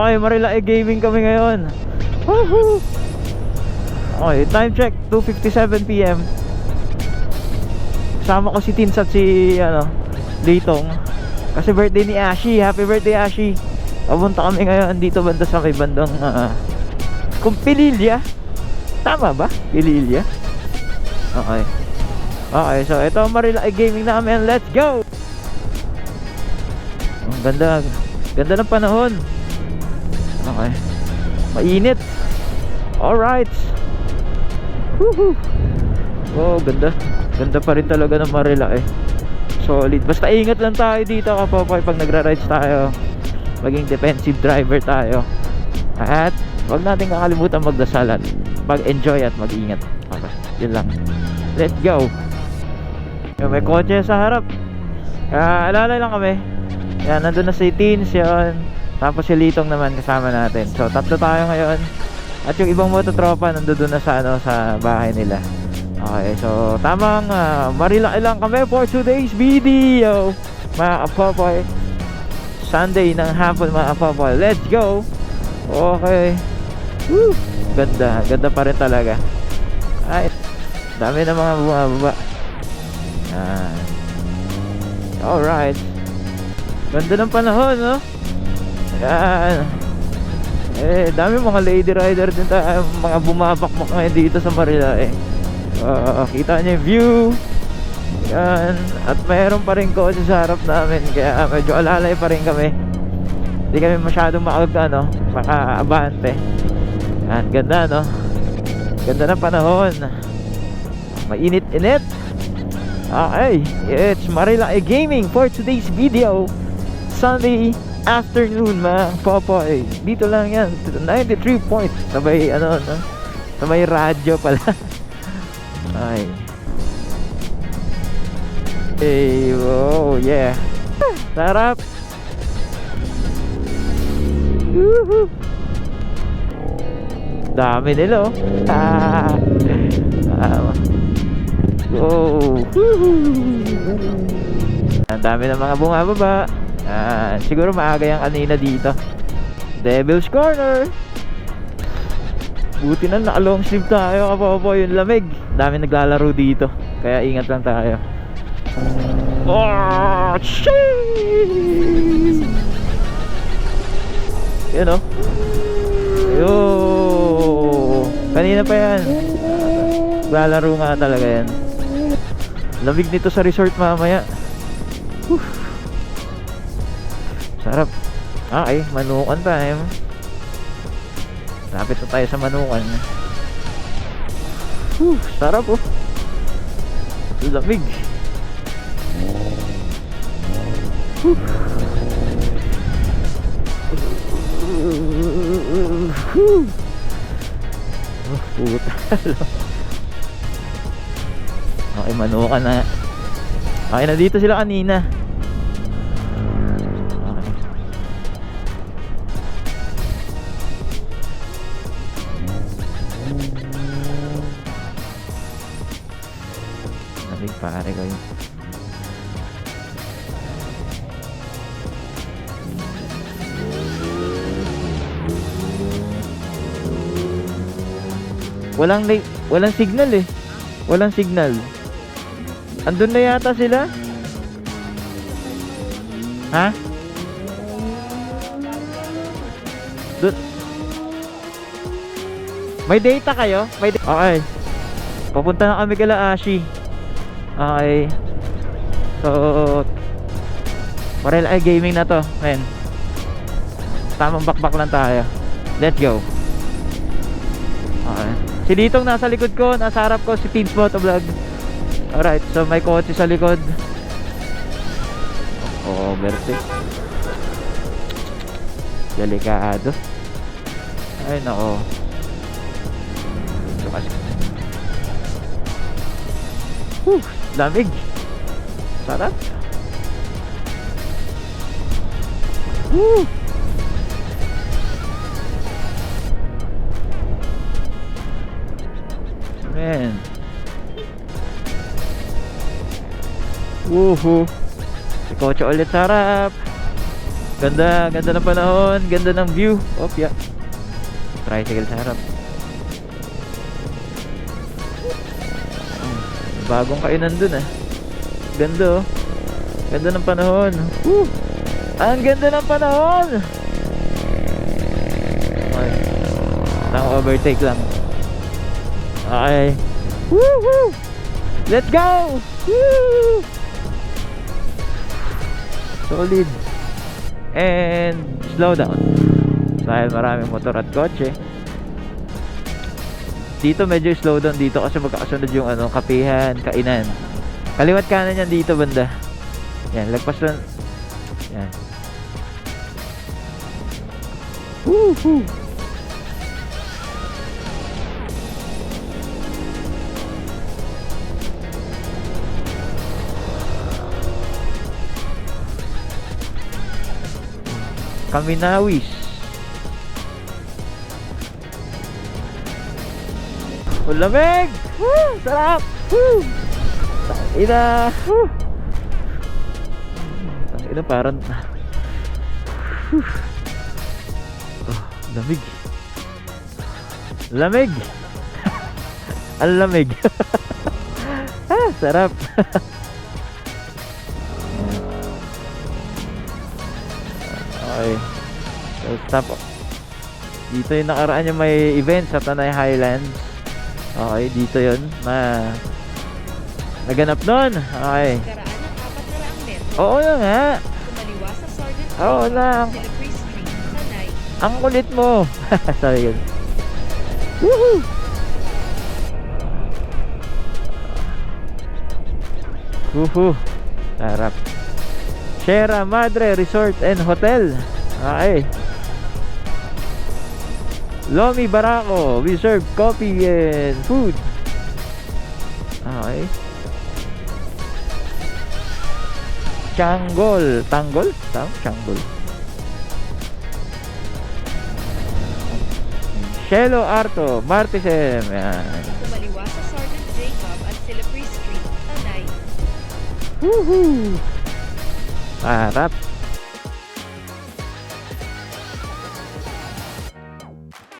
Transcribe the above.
Okay, Marilaki Gaming kami ngayon. Woohoo! Okay, time check 2:57 PM. Kasama ko si Tins at si Litong. Kasi birthday ni Ashi. Happy birthday, Ashi. Papunta kami ngayon dito banda sa may bandang kung Pililya. Tama ba? Pililya. Okay. Okay, so ito ang Marilaki Gaming namin. Let's go! Ang ganda. Ganda ng panahon. Okay. Mainit. Alright. Woohoo. Oh, ganda. Ganda pa rin talaga ng Marilaki. Solid. Basta ingat lang tayo dito kapopoy pag nagra-rides tayo. Maging defensive driver tayo. At wag natin kakalimutan magdasal at mag-enjoy at mag-ingat. Okay, yun lang. Let's go. May kotse sa harap. Alalay lang kami. Yan, nandun na si Teens yun. Tapos si Litong naman kasama natin. So tatlo tayo ngayon. At yung ibang mototropa nandun na sa sa bahay nila. Okay, so tamang Marilaki lang kami for today's video, mga kapopoy. Sunday ng hapon, mga kapopoy. Let's go. Okay. Woo. Ganda, ganda pa rin talaga. Ay, dami na mga bumababa. Alright. Ganda ng panahon, no? Ayan. Dami mga lady rider din tayo, mga bumabakbak ngayon dito sa Marilaki. Kita nyo yung view. Yan. At mayroon pa rin kotse sa harap namin, kaya medyo alalay pa rin kami. Hindi kami masyadong maka-abante. Yan, ganda, no? Ganda ng panahon. Mainit-init. Okay, it's Marilaki Gaming for today's video. Sunday afternoon, mga popoy. Dito lang yan, 93 point. Sabay, sabay radyo pala. Ay. Hey, oh yeah. Sarap. Woohoo. Dami nila, oh. Whoa. Ang dami ng mga bumababa. Siguro maaga yung kanina dito. Devil's Corner. Buti na naka-long sleeve tayo, kapopo. Yung lamig. Dami naglalaro dito, kaya ingat lang tayo. Oh, shit! Yan, oh. Ayun. Kanina pa yan. Naglalaro nga talaga yan. Lamig nito sa resort mamaya. Sarap. Okay, Manukan time. Lapit na tayo sa Manukan. Sarap, oh. Lamig. Puta. Okay, Manukan na. Okay, na dito sila kanina. Pare ko yun. Walang signal eh. Walang signal. Andun na yata sila. Ha? Dun. May data kayo? Okay. Papunta na kami kila Ashi. Okay. So Marilaki Gaming na to, men. Tamang bakbak lang tayo. Let's go. Okay. Si Litong nasa likod ko, nasa harap ko si Teens Motovlog. Alright, so may kotse sa likod. Overtake. Delikado. Ay nako. Lamig. Sarap. Man. Woohoo. Si kotse ulit sa harap. Ganda, ganda ng panahon, ganda ng view. Oh, yeah. Tricycle sa harap. Bagong kainan dun ah. Ganda oh. Ganda ng panahon. Woo! Ang ganda ng panahon. Okay. Tama, overtake lang. Okay. Woohoo! Let's go! Woo! Solid. And slow down. Dahil maraming motor at kotse. Dito medyo slow down dito kasi magkakasunod yung ano, kapihan, kainan. Kaliwat kanan yan dito banda. Yan, lagpas lang. Yan. Woohoo! Kaminawis. Lamig! Woo! Sarap! Woo! Ina! Woo! Ina parang oh, lamig. Lamig! Ang lamig. Ah, sarap. Okay. So stop. Dito yung nakaraan yung may event sa Tanay Highlands. Okay, dito yun naganap nun. Okay. Karaan ng 400 metro. Oo na nga. Kumaliwa sa Sergeant Oo lang. Delivery Street, Tanay. Ang kulit mo. Sorry yun. Woohoo! Woohoo! Sarap. Sierra Madre Resort and Hotel. Okay. Lomi Barako, we serve coffee and food. Okay. Changgol, Tanggol? Changgol. Shelo Arto, Martisem. Yan. Kumaliwa sa Sergeant Jacob at Delivery Street, Tanay. Woohoo! Harap.